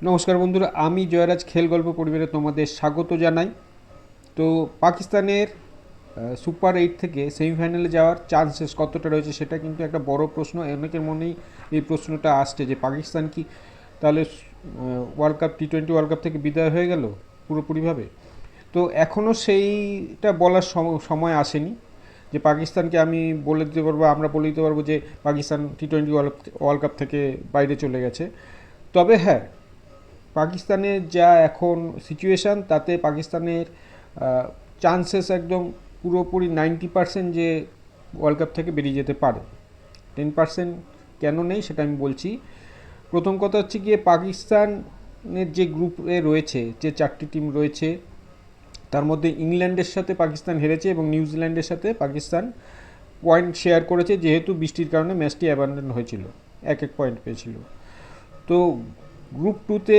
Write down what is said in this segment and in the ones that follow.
নমস্কার বন্ধুরা, আমি জয়রাজ খেল গল্প পরিবারে তোমাদের স্বাগত জানাই। তো পাকিস্তানের সুপার 8 থেকে সেমিফাইনালে যাওয়ার চান্সেস কতটা রয়েছে সেটা কিন্তু একটা বড় প্রশ্ন। অনেকের মনেই এই প্রশ্নটা আসছে যে পাকিস্তান কি তাহলে ওয়ার্ল্ড কাপ টি-20 ওয়ার্ল্ড কাপ থেকে বিদায় হয়ে গেল পুরোপুরিভাবে। তো এখনও সেইটা বলার সময় আসেনি যে পাকিস্তানকে আমি বলে দিতে পারবো, আমরা বলে দিতে পারবো যে পাকিস্তান টি-20 ওয়ার্ল্ড কাপ থেকে বাইরে চলে গেছে। তবে হ্যাঁ, পাকিস্তানের যা এখন সিচুয়েশান তাতে পাকিস্তানের চান্সেস একদম পুরোপুরি 90% যে ওয়ার্ল্ড কাপ থেকে বেরিয়ে যেতে পারে। 10% কেন নেই সেটা আমি বলছি। প্রথম কথা হচ্ছে গিয়ে পাকিস্তানের যে গ্রুপে রয়েছে, যে 4টি টিম রয়েছে, তার মধ্যে ইংল্যান্ডের সাথে পাকিস্তান হেরেছে এবং নিউজিল্যান্ডের সাথে পাকিস্তান পয়েন্ট শেয়ার করেছে, যেহেতু বৃষ্টির কারণে ম্যাচটি অ্যাবান্ডন হয়েছিল, এক এক পয়েন্ট পেয়েছিল। তো গ্রুপ 2-তে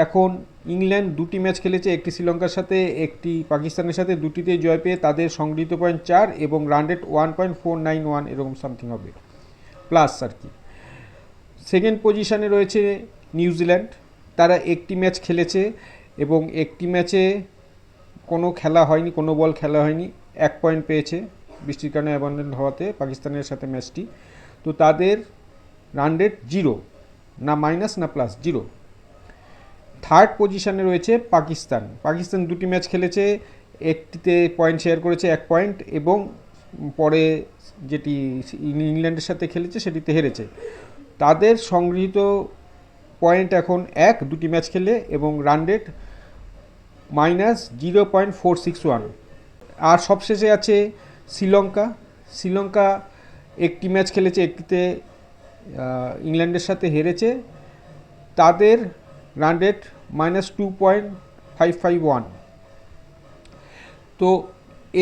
এখন ইংল্যান্ড 2টি ম্যাচ খেলেছে, একটি শ্রীলঙ্কার সাথে একটি পাকিস্তানের সাথে, দুটিতেই জয় পেয়ে তাদের সংগৃহীত পয়েন্ট 4 এবং রান রেট 1.491 এরকম সামথিং হবে, প্লাস আর কি। সেকেন্ড পজিশানে রয়েছে নিউজিল্যান্ড, তারা একটি ম্যাচ খেলেছে এবং একটি ম্যাচে কোনো খেলা হয়নি, কোনো বল খেলা হয়নি, 1 পয়েন্ট পেয়েছে বৃষ্টির কারণে অ্যাবান্ডন হওয়াতে পাকিস্তানের সাথে ম্যাচটি। তো তাদের রান রেট 0, না মাইনাস না প্লাস, 0। থার্ড পজিশানে রয়েছে পাকিস্তান। পাকিস্তান 2টি ম্যাচ খেলেছে, একটিতে পয়েন্ট শেয়ার করেছে 1 পয়েন্ট এবং পরে যেটি ইংল্যান্ডের সাথে খেলেছে সেটিতে হেরেছে। তাদের সংগৃহীত পয়েন্ট এখন 1, 2টি ম্যাচ খেলে এবং রান রেট -0.461। আর সবশেষে আছে শ্রীলঙ্কা। শ্রীলঙ্কা একটি ম্যাচ খেলেছে, একটিতে ইংল্যান্ডের সাথে হেরেছে, তাদের রান রেট -2.551। তো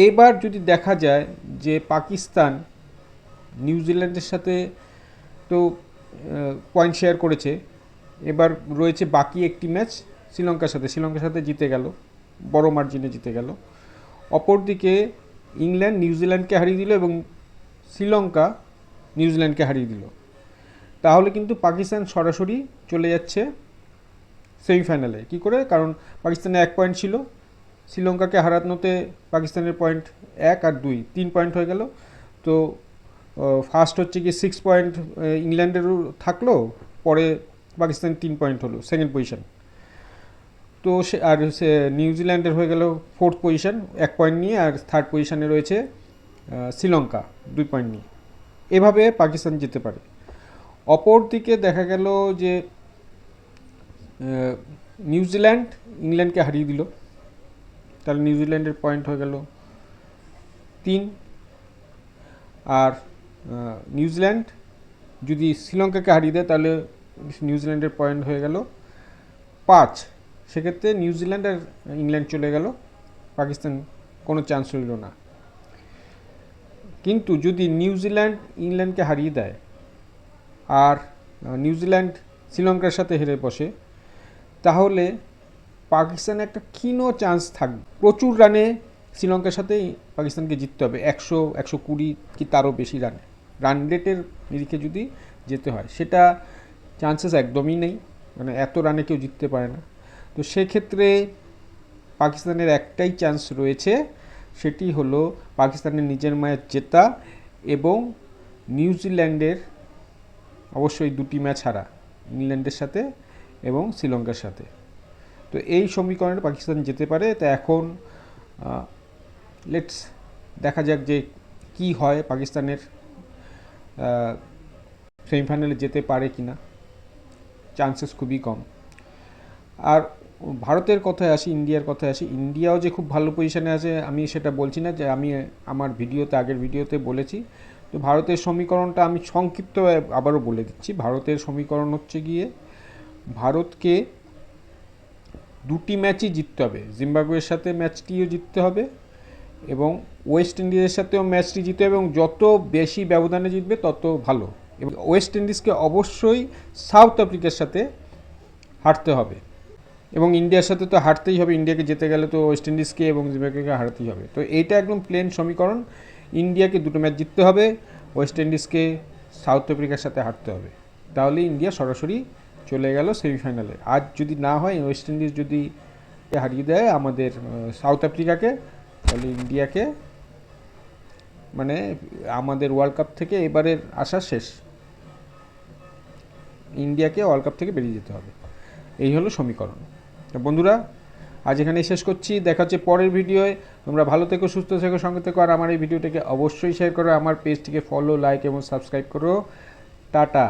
এবার যদি দেখা যায় যে পাকিস্তান নিউজিল্যান্ডের সাথে তো পয়েন্ট শেয়ার করেছে, এবার রয়েছে বাকি একটি ম্যাচ শ্রীলঙ্কার সাথে জিতে গেল, বড় মার্জিনে জিতে গেল। অপরদিকে ইংল্যান্ড নিউজিল্যান্ডকে হারিয়ে দিল এবং শ্রীলঙ্কা নিউজিল্যান্ডকে হারিয়ে দিল। তাহলে কিন্তু পাকিস্তান সরাসরি চলে যাচ্ছে সেমিফাইনালে। কী করে? কারণ পাকিস্তানে 1 পয়েন্ট ছিল, শ্রীলঙ্কাকে হারানোতে পাকিস্তানের পয়েন্ট 1 আর 2, 3 পয়েন্ট হয়ে গেল। তো ফার্স্ট হচ্ছে কি 6 পয়েন্ট ইংল্যান্ডেরও থাকলো, পরে পাকিস্তান 3 পয়েন্ট হলো, সেকেন্ড পজিশন। তো সে আর সে নিউজিল্যান্ডের হয়ে গেল 4th পজিশন 1 পয়েন্ট নিয়ে, আর থার্ড পজিশনে রয়েছে শ্রীলঙ্কা 2 পয়েন্ট নিয়ে। এভাবে পাকিস্তান যেতে পারে। অপর দিকে দেখা গেল যে নিউজিল্যান্ড ইংল্যান্ডকে হারিয়ে দিল, তাহলে নিউজিল্যান্ডের পয়েন্ট হয়ে গেল 3। আর নিউজিল্যান্ড যদি শ্রীলঙ্কাকে হারিয়ে দেয় তাহলে নিউজিল্যান্ডের পয়েন্ট হয়ে গেল 5। সেক্ষেত্রে নিউজিল্যান্ড আর ইংল্যান্ড চলে গেল, পাকিস্তান কোনো চান্স রইল না। কিন্তু যদি নিউজিল্যান্ড ইংল্যান্ডকে হারিয়ে দেয় আর নিউজিল্যান্ড শ্রীলঙ্কার সাথে হেরে বসে, তাহলে পাকিস্তানে একটা ক্ষীণ চান্স থাকবে। প্রচুর রানে শ্রীলঙ্কার সাথে পাকিস্তানকে জিততে হবে, 100, 120 কি তারও বেশি রানে, রান রেটের নিরিখে যদি যেতে হয়, সেটা চান্সেস একদমই নেই, মানে এত রানে কেউ জিততে পারে না। তো সেক্ষেত্রে পাকিস্তানের একটাই চান্স রয়েছে, সেটি হলো পাকিস্তানের নিজের ম্যাচ জেতা এবং নিউজিল্যান্ডের অবশ্যই 2টি ম্যাচ হারা, ইংল্যান্ডের সাথে এবং শ্রীলঙ্কার সাথে। তো এই সমীকরণে পাকিস্তান যেতে পারে। তো এখন লেটস দেখা যাক যে কি হয়, পাকিস্তানের সেমিফাইনালে যেতে পারে কি না, চান্সেস খুবই কম। আর ভারতের কথায় আসি, ইন্ডিয়ার কথায় আসি। ইন্ডিয়াও যে খুব ভালো পজিশানে আছে আমি সেটা বলছি না, যে আমি আমার আগের ভিডিওতে বলেছি। তো ভারতের সমীকরণটা আমি সংক্ষিপ্ত আবারও বলে দিচ্ছি। ভারতের সমীকরণ হচ্ছে গিয়ে, ভারতকে 2টি ম্যাচই জিততে হবে, জিম্বাবুয়ের সাথে ম্যাচটিও জিততে হবে এবং ওয়েস্ট ইন্ডিজের সাথেও ম্যাচটি জিততে হবে, এবং যত বেশি ব্যবধানে জিতবে তত ভালো। এবং ওয়েস্ট ইন্ডিজকে অবশ্যই সাউথ আফ্রিকার সাথে হারতে হবে, এবং ইন্ডিয়ার সাথে তো হারতেই হবে। ইন্ডিয়াকে যেতে গেলে তো ওয়েস্ট ইন্ডিজকে এবং জিম্বাবুয়েকে হারতেই হবে। তো এইটা একদম প্লেন সমীকরণ। ইন্ডিয়াকে 2টো ম্যাচ জিততে হবে, ওয়েস্ট ইন্ডিজকে সাউথ আফ্রিকার সাথে হারতে হবে, তাহলে ইন্ডিয়া সরাসরি চলে গেল সেমিফাইনালে। আজ যদি না হয়, ওয়েস্ট ইন্ডিজ যদি হারিয়ে দেয় আমাদের সাউথ আফ্রিকাকে, তাহলে ইন্ডিয়াকে মানে আমাদের ওয়ার্ল্ড কাপ থেকে এবারের আশা শেষ, ইন্ডিয়াকে ওয়ার্ল্ড কাপ থেকে বেরিয়ে যেতে হবে। এই হলো সমীকরণ। তো বন্ধুরা, আজ এখানেই শেষ করছি, দেখা হচ্ছে পরের ভিডিওয়। তোমরা ভালো থেকো, সুস্থ থেকো, সঙ্গে থেকো, আর আমার এই ভিডিওটিকে অবশ্যই শেয়ার করো, আমার পেজটিকে ফলো, লাইক এবং সাবস্ক্রাইব করো। টাটা।